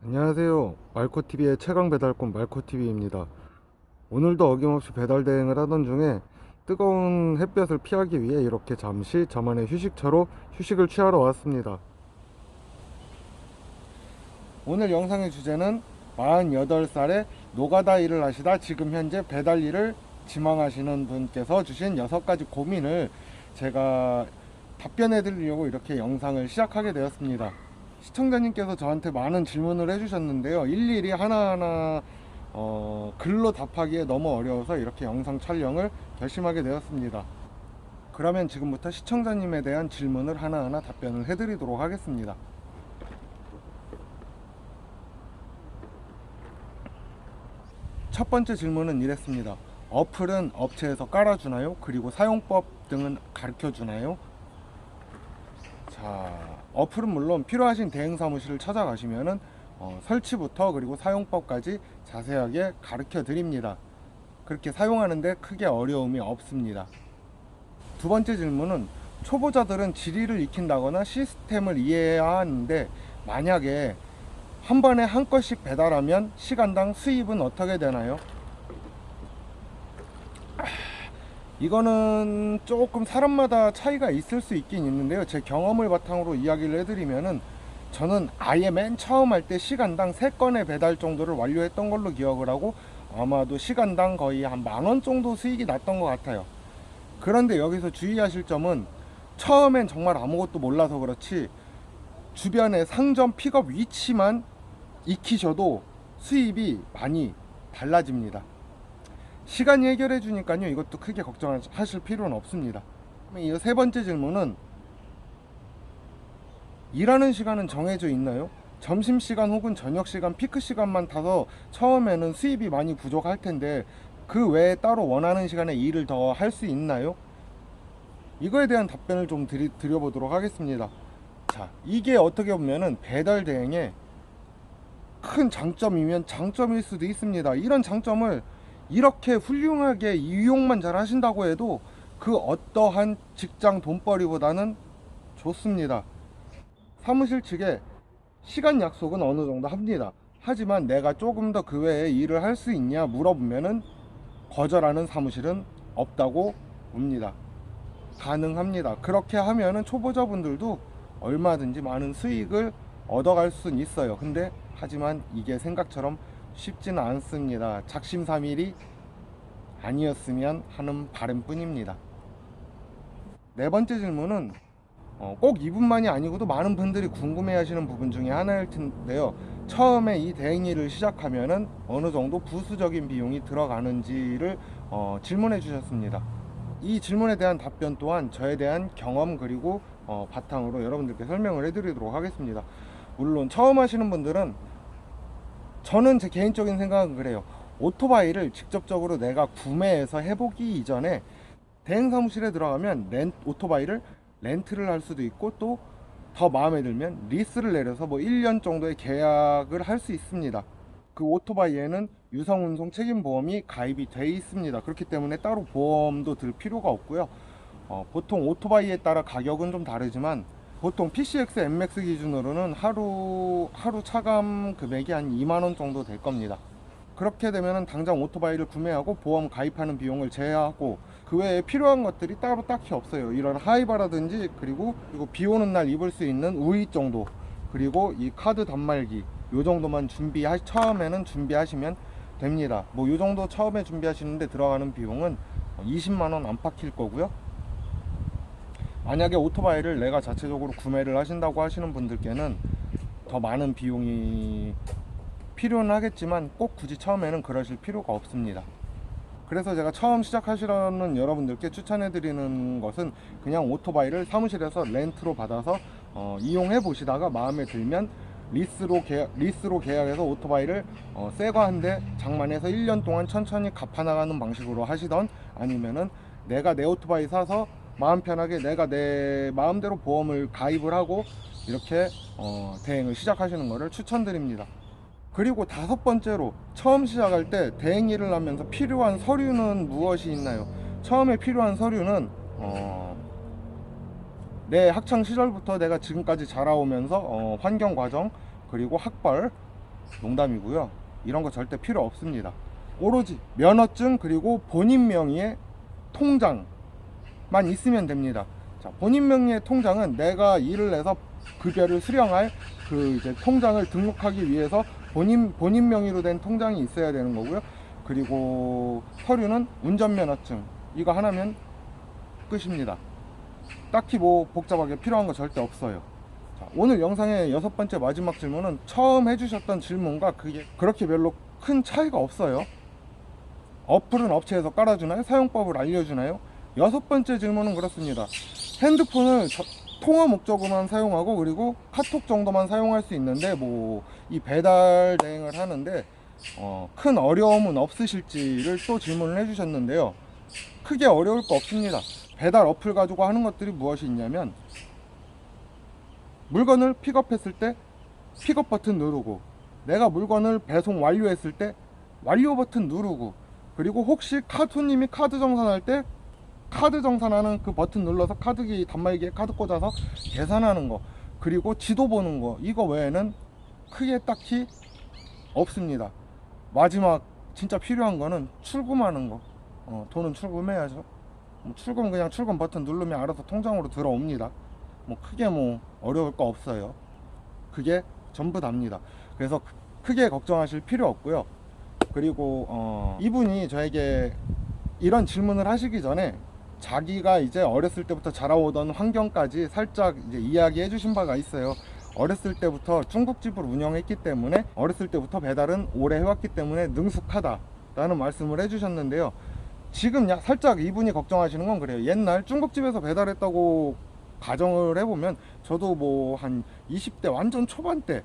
안녕하세요. 말코TV의 최강배달권 말코TV입니다. 오늘도 어김없이 배달 대행을 하던 중에 뜨거운 햇볕을 피하기 위해 이렇게 잠시 저만의 휴식처로 휴식을 취하러 왔습니다. 오늘 영상의 주제는 48살에 노가다 일을 하시다 지금 현재 배달 일을 지망하시는 분께서 주신 6가지 고민을 제가 답변해 드리려고 이렇게 영상을 시작하게 되었습니다. 시청자님께서 저한테 많은 질문을 해주셨는데요. 일일이 하나하나 글로 답하기에 너무 어려워서 이렇게 영상 촬영을 결심하게 되었습니다. 그러면 지금부터 시청자님에 대한 질문을 하나하나 답변을 해드리도록 하겠습니다. 첫 번째 질문은 이랬습니다. 어플은 업체에서 깔아주나요? 그리고 사용법 등은 가르쳐주나요? 자, 어플은 물론 필요하신 대행 사무실을 찾아가시면은 설치부터 그리고 사용법까지 자세하게 가르쳐 드립니다. 그렇게 사용하는데 크게 어려움이 없습니다. 두 번째 질문은 초보자들은 지리를 익힌다거나 시스템을 이해해야 하는데 만약에 한 번에 한 건씩 배달하면 시간당 수입은 어떻게 되나요? 이거는 조금 사람마다 차이가 있을 수 있긴 있는데요. 제 경험을 바탕으로 이야기를 해드리면은 저는 아예 맨 처음 할 때 시간당 3건의 배달 정도를 완료했던 걸로 기억을 하고 아마도 시간당 거의 한 10,000원 정도 수익이 났던 것 같아요. 그런데 여기서 주의하실 점은 처음엔 정말 아무것도 몰라서 그렇지 주변의 상점 픽업 위치만 익히셔도 수입이 많이 달라집니다. 시간이 해결해 주니까요, 이것도 크게 걱정하실 필요는 없습니다. 이 세 번째 질문은 일하는 시간은 정해져 있나요? 점심시간 혹은 저녁시간 피크시간만 타서 처음에는 수입이 많이 부족할 텐데 그 외에 따로 원하는 시간에 일을 더 할 수 있나요? 이거에 대한 답변을 좀 드려보도록 하겠습니다. 자, 이게 어떻게 보면은 배달 대행의 큰 장점이면 장점일 수도 있습니다. 이런 장점을 이렇게 훌륭하게 이용만 잘 하신다고 해도 그 어떠한 직장 돈벌이보다는 좋습니다. 사무실 측에 시간 약속은 어느 정도 합니다. 하지만 내가 조금 더 그 외에 일을 할 수 있냐 물어보면은 거절하는 사무실은 없다고 봅니다. 가능합니다. 그렇게 하면은 초보자분들도 얼마든지 많은 수익을 얻어갈 수는 있어요. 근데 하지만 이게 생각처럼 쉽지는 않습니다. 작심삼일이 아니었으면 하는 바람뿐입니다. 네 번째 질문은 꼭 이분만이 아니고도 많은 분들이 궁금해하시는 부분 중에 하나일 텐데요. 처음에 이 대행일을 시작하면은 어느 정도 부수적인 비용이 들어가는지를 질문해 주셨습니다. 이 질문에 대한 답변 또한 저에 대한 경험 그리고 바탕으로 여러분들께 설명을 해드리도록 하겠습니다. 물론 처음 하시는 분들은 저는 제 개인적인 생각은 그래요. 오토바이를 직접적으로 내가 구매해서 해보기 이전에 대행 사무실에 들어가면 오토바이를 렌트를 할 수도 있고 또 더 마음에 들면 리스를 내려서 뭐 1년 정도의 계약을 할 수 있습니다. 그 오토바이에는 유상운송 책임보험이 가입이 돼 있습니다. 그렇기 때문에 따로 보험도 들 필요가 없고요. 보통 오토바이에 따라 가격은 좀 다르지만 보통 PCX MX 기준으로는 하루 차감 금액이 한 2만원 정도 될 겁니다. 그렇게 되면 당장 오토바이를 구매하고 보험 가입하는 비용을 제외하고 그 외에 필요한 것들이 따로 딱히 없어요. 이런 하이바라든지 그리고 비 오는 날 입을 수 있는 우의 정도, 그리고 이 카드 단말기 요 정도만 처음에는 준비하시면 됩니다. 뭐 요 정도 처음에 준비하시는데 들어가는 비용은 20만원 안팎일 거고요. 만약에 오토바이를 내가 자체적으로 구매를 하신다고 하시는 분들께는 더 많은 비용이 필요는 하겠지만 꼭 굳이 처음에는 그러실 필요가 없습니다. 그래서 제가 처음 시작하시려는 여러분들께 추천해 드리는 것은 그냥 오토바이를 사무실에서 렌트로 받아서 이용해 보시다가 마음에 들면 리스로 계약해서 오토바이를 새거 한 대 장만해서 1년 동안 천천히 갚아 나가는 방식으로 하시던, 아니면은 내가 내 오토바이 사서 마음 편하게 내가 내 마음대로 보험을 가입을 하고 이렇게 대행을 시작하시는 것을 추천드립니다. 그리고 5번째로, 처음 시작할 때 대행 일을 하면서 필요한 서류는 무엇이 있나요? 처음에 필요한 서류는 내 학창 시절부터 내가 지금까지 자라오면서 환경 과정 그리고 학벌 농담이고요. 이런 거 절대 필요 없습니다. 오로지 면허증 그리고 본인 명의의 통장만 있으면 됩니다. 자, 본인 명의의 통장은 내가 일을 해서 급여를 수령할 그 이제 통장을 등록하기 위해서 본인 명의로 된 통장이 있어야 되는 거고요. 그리고 서류는 운전면허증 이거 하나면 끝입니다. 딱히 뭐 복잡하게 필요한 거 절대 없어요. 자, 오늘 영상의 6번째 마지막 질문은 처음 해주셨던 질문과 그게 그렇게 별로 큰 차이가 없어요. 어플은 업체에서 깔아주나요? 사용법을 알려주나요? 6번째 질문은 그렇습니다. 핸드폰을 통화 목적으로만 사용하고 그리고 카톡 정도만 사용할 수 있는데 뭐 이 배달 대행을 하는데 큰 어려움은 없으실지를 또 질문을 해주셨는데요. 크게 어려울 거 없습니다. 배달 어플 가지고 하는 것들이 무엇이 있냐면 물건을 픽업했을 때 픽업 버튼 누르고 내가 물건을 배송 완료했을 때 완료 버튼 누르고 그리고 혹시 손님이 카드 정산할 때 카드 정산하는 그 버튼 눌러서 카드기 단말기에 카드 꽂아서 계산하는 거 그리고 지도 보는 거 이거 외에는 크게 딱히 없습니다. 마지막 진짜 필요한 거는 출금하는 거. 돈은 출금해야죠. 뭐 출금 그냥 출금 버튼 누르면 알아서 통장으로 들어옵니다. 뭐 크게 뭐 어려울 거 없어요. 그게 전부 답니다. 그래서 크게 걱정하실 필요 없고요. 그리고 이분이 저에게 이런 질문을 하시기 전에 자기가 이제 어렸을 때부터 자라오던 환경까지 살짝 이제 이야기해 주신 바가 있어요. 어렸을 때부터 중국집을 운영했기 때문에 어렸을 때부터 배달은 오래 해왔기 때문에 능숙하다 라는 말씀을 해주셨는데요. 지금 살짝 이분이 걱정하시는 건 그래요. 옛날 중국집에서 배달했다고 가정을 해보면 저도 뭐 한 20대 완전 초반 때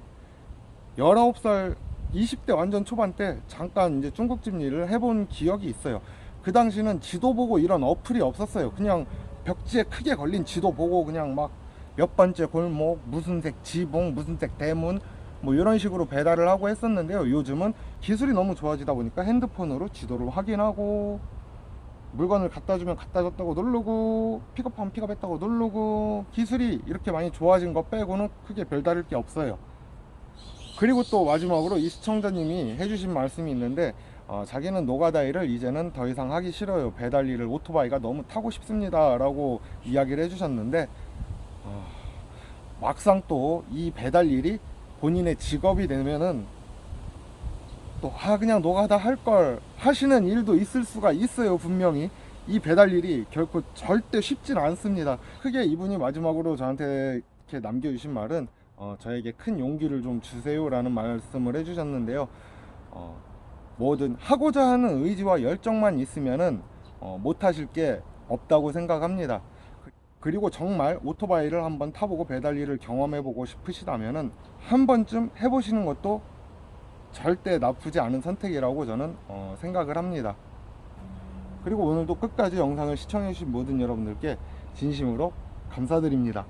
19살 20대 완전 초반 때 잠깐 이제 중국집 일을 해본 기억이 있어요. 그 당시는 지도 보고 이런 어플이 없었어요. 그냥 벽지에 크게 걸린 지도 보고 그냥 막 몇 번째 골목 무슨 색 지붕 무슨 색 대문 뭐 이런 식으로 배달을 하고 했었는데요. 요즘은 기술이 너무 좋아지다 보니까 핸드폰으로 지도를 확인하고 물건을 갖다 주면 갖다 줬다고 누르고 픽업하면 픽업했다고 누르고 기술이 이렇게 많이 좋아진 거 빼고는 크게 별다를 게 없어요. 그리고 또 마지막으로 이 시청자님이 해주신 말씀이 있는데 자기는 노가다일을 이제는 더 이상 하기 싫어요. 배달 일을 오토바이가 너무 타고 싶습니다 라고 이야기를 해주셨는데 막상 또 이 배달 일이 본인의 직업이 되면은 또 그냥 노가다 할 걸 하시는 일도 있을 수가 있어요. 분명히 이 배달 일이 결코 절대 쉽진 않습니다. 크게 이분이 마지막으로 저한테 이렇게 남겨주신 말은 저에게 큰 용기를 좀 주세요 라는 말씀을 해주셨는데요. 뭐든 하고자 하는 의지와 열정만 있으면은 못하실 게 없다고 생각합니다. 그리고 정말 오토바이를 한번 타보고 배달 일을 경험해보고 싶으시다면은 한 번쯤 해보시는 것도 절대 나쁘지 않은 선택이라고 저는 생각을 합니다. 그리고 오늘도 끝까지 영상을 시청해주신 모든 여러분들께 진심으로 감사드립니다.